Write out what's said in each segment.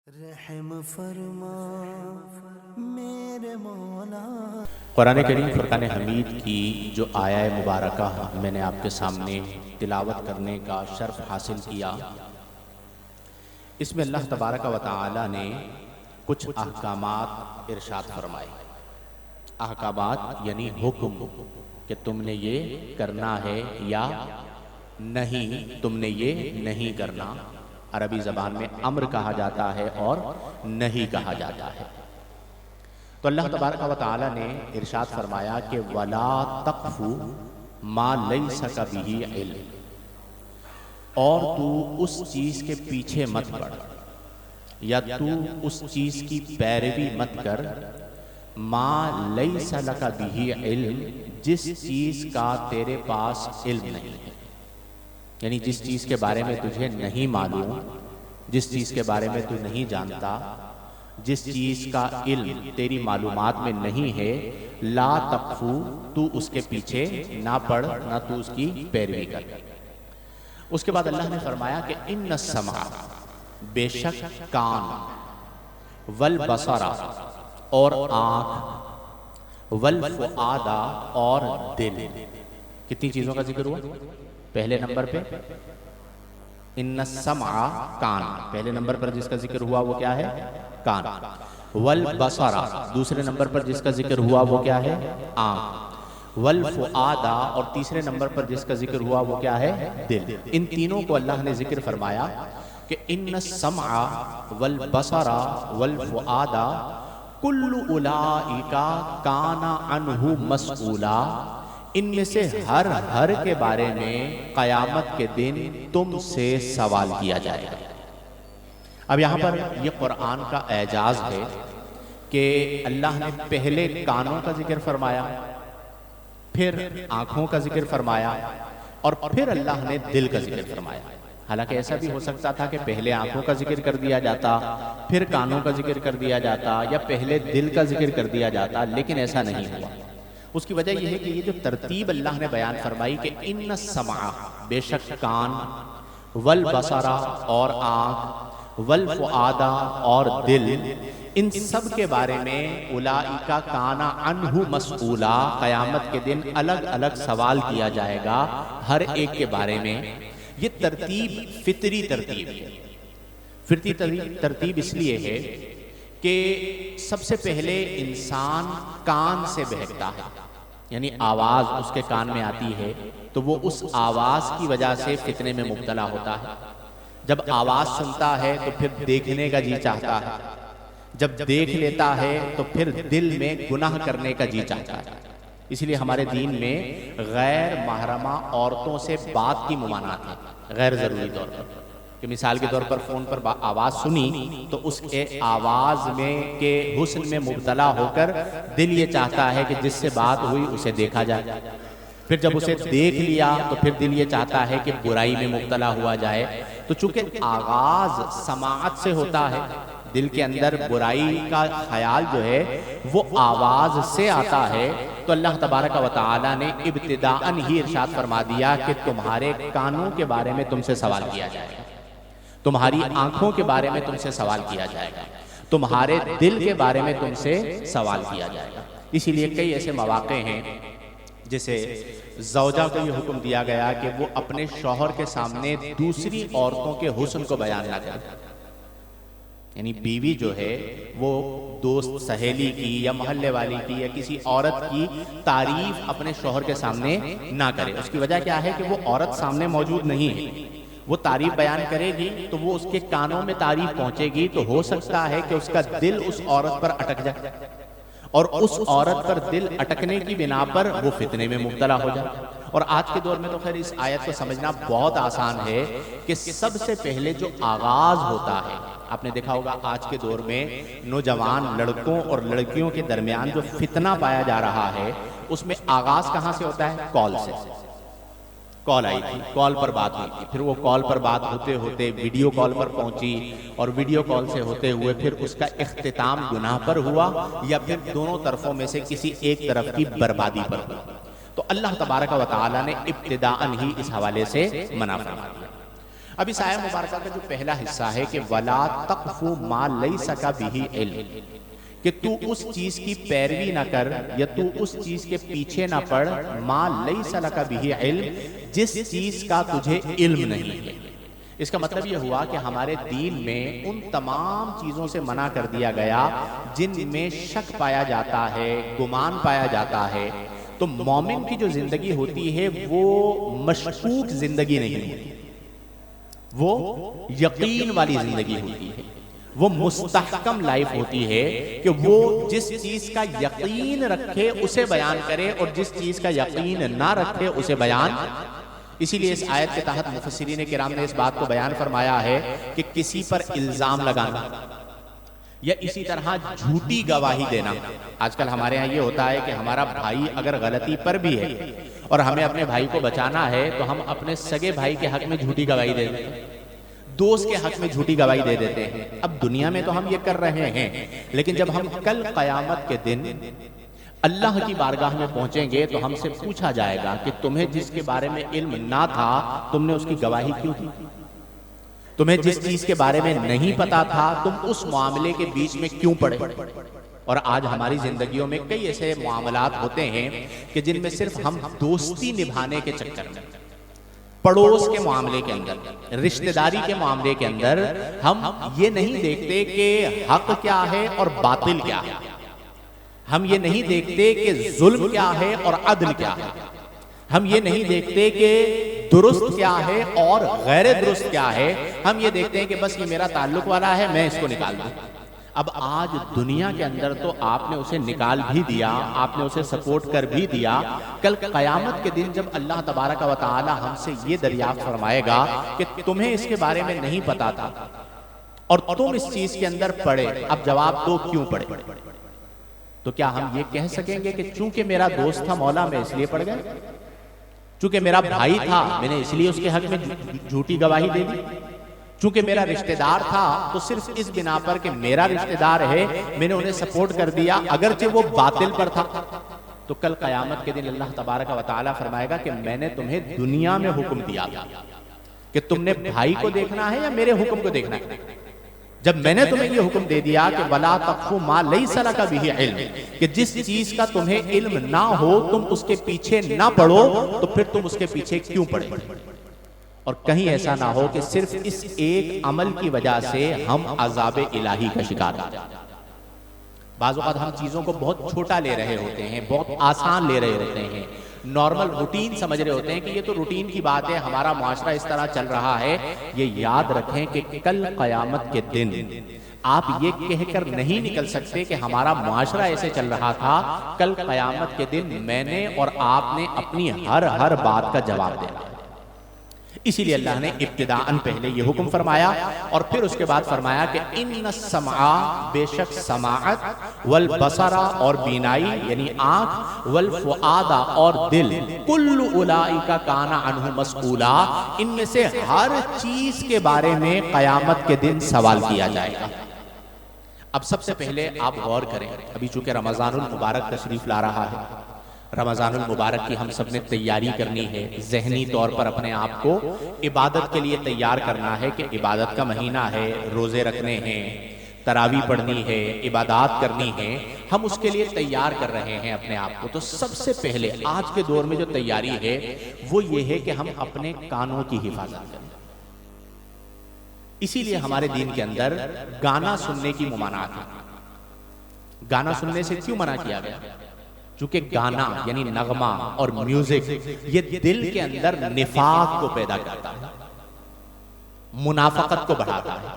رحم فرما میرے مولا۔ قرآن کریم فرقان حمید کی جو آیہ مبارکہ میں نے آپ کے سامنے تلاوت کرنے کا شرف حاصل کیا، اس میں اللہ تبارک و تعالی نے کچھ احکامات ارشاد فرمائے۔ احکامات یعنی حکم کہ تم نے یہ کرنا ہے یا نہیں، تم نے یہ نہیں کرنا۔ عربی زبان میں امر کہا جاتا ہے اور نہیں کہا جاتا ہے۔ تو اللہ تبارک و تعالی نے ارشاد فرمایا کہ وَلَا تَقْفُ مَا لَيْسَ كَ بِهِ عِلْمٌ، اور تو اس چیز کے پیچھے مت پڑ یا تو اس چیز کی پیروی مت کر ما لیس لک بہ علم، جس چیز کا تیرے پاس علم نہیں ہے، یعنی جس چیز کے بارے میں تجھے نہیں معلوم، جس چیز کے بارے میں تو نہیں جانتا، جس چیز کا علم تیری معلومات میں نہیں ہے، لا تقفو، تو اس کے پیچھے نہ پڑ، نہ تو اس کی پیروی کر۔ اس کے بعد اللہ نے فرمایا کہ ان السمع، بے شک کان، والبصر، اور آنکھ، والفؤاد، اور دل۔ کتنی چیزوں کا ذکر ہوا؟ پہلے نمبر پہ ان السمع، کان، پہلے نمبر پر جس کا ذکر ہوا وہ کیا ہے؟ کان۔ والبصر، دوسرے نمبر پر جس کا ذکر ہوا وہ کیا ہے؟ آنکھ۔ والفؤاد، اور تیسرے نمبر پر جس کا ذکر ہوا وہ کیا ہے؟ دل۔ ان تینوں کو اللہ نے ذکر فرمایا کہ ان السمع والبصر والفؤاد کل اولئک کان عنہ مسئولا، ان میں سے ہر کے بارے میں قیامت کے دن تم سے سوال کیا جائے گا۔ اب یہاں پر یہ قرآن کا اعجاز ہے کہ اللہ نے پہلے کانوں کا ذکر فرمایا، پھر آنکھوں کا ذکر فرمایا، اور پھر اللہ نے دل کا ذکر فرمایا۔ حالانکہ ایسا بھی ہو سکتا تھا کہ پہلے آنکھوں کا ذکر کر دیا جاتا، پھر کانوں کا ذکر کر دیا جاتا، یا پہلے دل کا ذکر کر دیا جاتا، لیکن ایسا نہیں ہوا۔ اس کی وجہ یہ ہے کہ یہ جو ترتیب اللہ نے بیان فرمائی کہ ان السمع، بے شک کان، والبصر، اور آنکھ، والفؤاد، اور دل، ان سب کے بارے میں اولئک کان عنہ مسئولا، قیامت کے دن الگ الگ سوال کیا جائے گا ہر ایک کے بارے میں۔ یہ ترتیب فطری ترتیب ہے۔ فطری ترتیب اس لیے ہے کہ سب سے پہلے انسان کان سے بہکتا ہے، یعنی آواز اس کے کان میں آتی ہے تو وہ اس آواز کی وجہ سے فتنے میں مبتلا ہوتا ہے۔ جب آواز سنتا ہے تو پھر دیکھنے کا جی چاہتا ہے، جب دیکھ لیتا ہے تو پھر دل میں گناہ کرنے کا جی چاہتا ہے۔ اس لیے ہمارے دین میں غیر محرمہ عورتوں سے بات کی ممانعت ہے، غیر ضروری طور پر، کہ مثال کے طور پر فون پر آواز سنی تو اس کے آواز میں کے حسن میں مبتلا ہو کر دل یہ چاہتا ہے کہ جس سے بات ہوئی اسے دیکھا جائے، پھر جب اسے دیکھ لیا تو پھر دل یہ چاہتا ہے کہ برائی میں مبتلا ہوا جائے۔ تو چونکہ آغاز سماعت سے ہوتا ہے، دل کے اندر برائی کا خیال جو ہے وہ آواز سے آتا ہے، تو اللہ تبارک و تعالی نے ابتداءً ہی ارشاد فرما دیا کہ تمہارے کانوں کے بارے میں تم سے سوال کیا جائے گا، تمہاری آنکھوں کے بارے میں تم سے سوال کیا جائے گا، تمہارے دل کے بارے میں تم سے سوال کیا جائے گا۔ اسی لیے کئی ایسے مواقع ہیں جیسے زوجہ کو یہ حکم دیا گیا کہ وہ اپنے شوہر کے سامنے دوسری عورتوں کے حسن کو بیان نہ کرے، یعنی بیوی جو ہے وہ دوست سہیلی کی یا محلے والی کی یا کسی عورت کی تعریف اپنے شوہر کے سامنے نہ کرے۔ اس کی وجہ کیا ہے کہ وہ عورت سامنے موجود نہیں ہے، وہ تعریف بیان کرے گی تو وہ اس کے کانوں میں تعریف پہنچے گی، تو ہو سکتا ہے کہ اس کا دل اس عورت پر اٹک جائے، اور اس عورت پر دل اٹکنے کی بنا پر وہ فتنے میں مبتلا ہو جائے۔ اور آج کے دور میں تو خیر اس آیت کو سمجھنا بہت آسان ہے کہ سب سے پہلے جو آغاز ہوتا ہے، آپ نے دیکھا ہوگا آج کے دور میں نوجوان لڑکوں اور لڑکیوں کے درمیان جو فتنہ پایا جا رہا ہے، اس میں آغاز کہاں سے ہوتا ہے؟ کال سے۔ کال آئی تھی، کال پر بات ہوئی تھی، پھر وہ کال پر بات ہوتے ہوتے ویڈیو کال پر پہنچی، اور ویڈیو کال سے ہوتے ہوئے پھر اس کا اختتام گناہ پر ہوا، یا پھر دونوں طرفوں میں سے کسی ایک طرف کی بربادی پر ہوا۔ تو اللہ تبارک و تعالی نے ابتداءً ہی اس حوالے سے منع فرما دیا۔ اب اس آیہ مبارکہ کا جو پہلا حصہ ہے کہ وَلَا تَقْفُ مَا لَيْسَ كَ بِهِ عِلْمٍ، کہ تو اس چیز کی پیروی نہ کر یا تو اس چیز کے پیچھے نہ پڑ مَا لَيْسَ لَكَ بِهِ عِلْمٍ، جس چیز کا تجھے علم نہیں ہے۔ اس کا مطلب یہ ہوا کہ ہمارے دین میں ان تمام چیزوں سے منع کر دیا گیا جن میں شک پایا جاتا ہے، گمان پایا جاتا ہے۔ تو مومن کی جو زندگی ہوتی ہے وہ مشکوک زندگی نہیں ہوتی، وہ یقین والی زندگی ہوتی ہے، وہ مستحکم لائف ہوتی ہے کہ وہ جس چیز کا یقین رکھے اسے بیان کرے اور جس چیز کا یقین نہ رکھے اسے بیان۔ اسی لیے اس آیت کے تحت مفسرین کرام نے اس بات کو بیان فرمایا ہے کہ کسی پر الزام لگانا یا اسی طرح جھوٹی گواہی دینا۔ آج کل ہمارے ہاں یہ ہوتا ہے کہ ہمارا بھائی اگر غلطی پر بھی ہے اور ہمیں اپنے بھائی کو بچانا ہے تو ہم اپنے سگے بھائی کے حق میں جھوٹی گواہی دے دیتے ہیں، دوست کے حق میں جھوٹی گواہی دے دیتے ہیں۔ اب دنیا میں تو ہم یہ کر رہے ہیں، لیکن جب ہم کل قیامت کے دن اللہ کی بارگاہ میں پہنچیں گے تو ہم سے پوچھا جائے گا کہ تمہیں جس کے بارے میں علم نہ تھا تم نے اس کی گواہی کیوں دی؟ تمہیں جس چیز کے بارے میں نہیں پتا تھا تم اس معاملے کے بیچ میں کیوں پڑے؟ اور آج ہماری زندگیوں میں کئی ایسے معاملات ہوتے ہیں کہ جن میں صرف ہم دوستی نبھانے کے چکر میں، پڑوس کے معاملے کے اندر، رشتہ داری کے معاملے کے اندر ہم یہ نہیں دیکھتے کہ حق کیا ہے اور باطل کیا ہے، ہم یہ نہیں دیکھتے کہ ظلم کیا ہے اور عدل کیا ہے، ہم یہ نہیں دیکھتے کہ درست کیا ہے اور غیر درست کیا ہے، ہم یہ دیکھتے ہیں کہ بس یہ میرا تعلق والا ہے میں اس کو نکال دوں۔ اب آج دنیا کے اندر تو آپ نے اسے نکال بھی دیا، آپ نے اسے سپورٹ کر بھی دیا، کل قیامت کے دن جب اللہ تبارک و تعالی ہم سے یہ دریافت فرمائے گا کہ تمہیں اس کے بارے میں نہیں پتا تھا اور تم اس چیز کے اندر پڑے، اب جواب دو کیوں پڑے؟ تو کیا ہم یہ کہہ سکیں گے کہ چونکہ میرا دوست تھا مولا میں اس لیے پڑ گئے، چونکہ میرا بھائی تھا میں نے اس لیے اس کے حق میں جھوٹی گواہی دے دی، چونکہ میرا رشتہ دار تھا تو صرف اس بنا پر کہ میرا رشتہ دار ہے میں نے انہیں سپورٹ کر دیا اگرچہ وہ باطل پر تھا؟ تو کل قیامت کے دن اللہ تبارک و تعالی فرمائے گا کہ میں نے تمہیں دنیا میں حکم دیا تھا کہ تم نے بھائی کو دیکھنا ہے یا میرے حکم کو دیکھنا ہے؟ جب میں نے تمہیں یہ حکم دے دیا کہ وَلَا تَقْفُ مَا لَيْسَ لَكَ بِهِ عِلْمٍ، کہ جس چیز کا تمہیں علم نہ ہو تم اس کے پیچھے نہ پڑو، تو پھر تم اس کے پیچھے کیوں پڑے؟ اور کہیں ایسا نہ ہو کہ صرف اس ایک عمل کی وجہ سے ہم عذاب الہی کا شکار ہو جائیں۔ بعض اوقات ہم چیزوں کو بہت چھوٹا لے رہے ہوتے ہیں، بہت آسان لے رہے ہوتے ہیں، نارمل روٹین سمجھ رہے ہوتے ہیں کہ یہ تو روٹین کی بات ہے، ہمارا معاشرہ اس طرح چل رہا ہے۔ یہ یاد رکھیں کہ کل قیامت کے دن آپ یہ کہہ کر نہیں نکل سکتے کہ ہمارا معاشرہ ایسے چل رہا تھا، کل قیامت کے دن میں نے اور آپ نے اپنی ہر بات کا جواب دینا ہے۔ اسی لیے اللہ نے ابتداءً پہلے یہ حکم فرمایا اور پھر اس کے بعد فرمایا کہ ان السمع، بے شک سماعت، والبصر اور بینائی یعنی آنکھ، والفؤاد اور دل، کل اولئک کان عنہ مسئولا، ان میں سے ہر چیز کے بارے میں قیامت کے دن سوال کیا جائے گا۔ اب سب سے پہلے آپ غور کریں، ابھی چونکہ رمضان المبارک تشریف لا رہا ہے، رمضان المبارک کی ہم سب نے تیاری کرنی ہے، ذہنی طور پر اپنے آپ کو عبادت کے لیے تیار کرنا ہے کہ عبادت کا مہینہ ہے، روزے رکھنے ہیں، تراویح پڑھنی ہے، عبادات کرنی ہے، ہم اس کے لیے تیار کر رہے ہیں اپنے آپ کو۔ تو سب سے پہلے آج کے دور میں جو تیاری ہے وہ یہ ہے کہ ہم اپنے کانوں کی حفاظت کریں۔ اسی لیے ہمارے دین کے اندر گانا سننے کی ممانعت ہے۔ گانا سننے سے کیوں منع کیا گیا؟ چونکہ گانا یعنی نغمہ اور میوزک یہ دل کے اندر نفاق کو پیدا کرتا ہے، منافقت کو بڑھاتا ہے،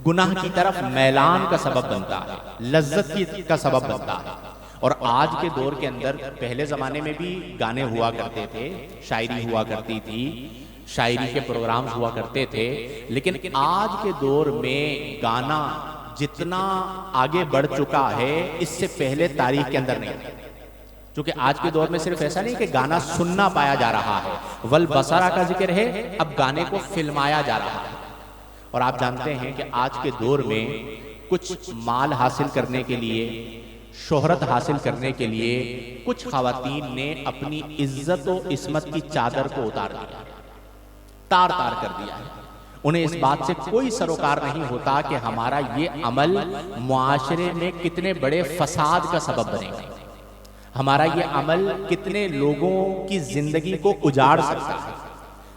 گناہ کی طرف میلان کا سبب بنتا ہے، لذت کا سبب بنتا ہے۔ اور آج کے دور کے اندر، پہلے زمانے میں بھی گانے ہوا کرتے تھے، شاعری ہوا کرتی تھی، شاعری کے پروگرامز ہوا کرتے تھے، لیکن آج کے دور میں گانا جتنا آگے بڑھ چکا ہے اس سے پہلے تاریخ کے اندر نہیں، چونکہ آج کے دور میں صرف ایسا نہیں کہ گانا سننا پایا جا رہا ہے، والبصرہ کا ذکر ہے، اب گانے کو فلمایا جا رہا ہے۔ اور آپ جانتے ہیں کہ آج کے دور میں کچھ مال حاصل کرنے کے لیے، شہرت حاصل کرنے کے لیے کچھ خواتین نے اپنی عزت و عصمت کی چادر کو اتار دیا، تار تار کر دیا ہے. انہیں اس بات سے کوئی سروکار نہیں ہوتا کہ ہمارا یہ عمل معاشرے میں کتنے بڑے فساد کا سبب بنے گا، ہمارا یہ عمل کتنے لوگوں کی زندگی کو اجاڑ سکتا ہے،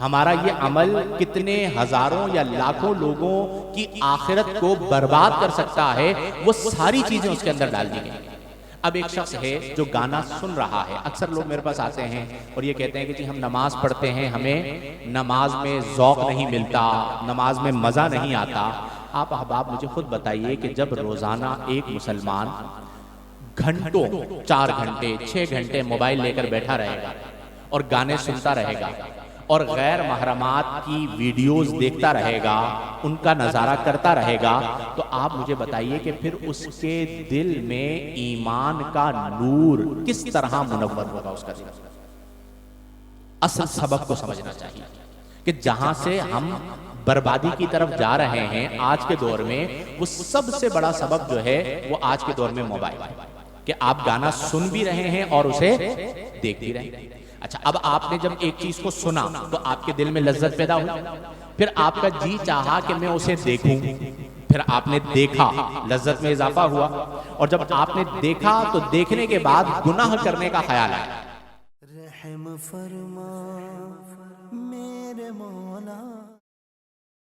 ہمارا یہ عمل کتنے ہزاروں یا لاکھوں لوگوں کی آخرت کو برباد کر سکتا ہے. وہ ساری چیزیں اس کے اندر ڈال دی گئی. اب ایک شخص ہے جو گانا سن رہا ہے. اکثر لوگ میرے پاس آتے ہیں اور یہ کہتے ہیں کہ جی ہم نماز پڑھتے ہیں، ہمیں نماز میں ذوق نہیں ملتا، نماز میں مزہ نہیں آتا. آپ احباب مجھے خود بتائیے کہ جب روزانہ ایک مسلمان گھنٹوں 4 گھنٹے 6 گھنٹے موبائل لے کر بیٹھا رہے گا اور گانے سنتا رہے گا اور غیر محرمات کی ویڈیوز دیکھتا رہے گا، ان کا نظارہ کرتا رہے گا، تو آپ مجھے بتائیے کہ پھر اس کے دل میں ایمان کا نور کس طرح منور ہوگا اس کا دل. اصل سبب کو سمجھنا چاہیے کہ جہاں سے ہم بربادی کی طرف جا رہے ہیں آج کے دور میں، وہ سب سے بڑا سبب جو ہے وہ آج کے دور میں موبائل ہے کہ آپ گانا سن بھی رہے ہیں اور اسے دیکھ بھی رہے ہیں. اچھا، اب آپ نے جب ایک چیز کو سنا تو آپ کے دل میں لذت پیدا ہوئی، پھر آپ کا جی چاہا کہ میں اسے دیکھوں، پھر آپ نے دیکھا، لذت میں اضافہ ہوا، اور جب آپ نے دیکھا تو دیکھنے کے بعد گناہ کرنے کا خیال آیا. رحم فرما میرے مولا.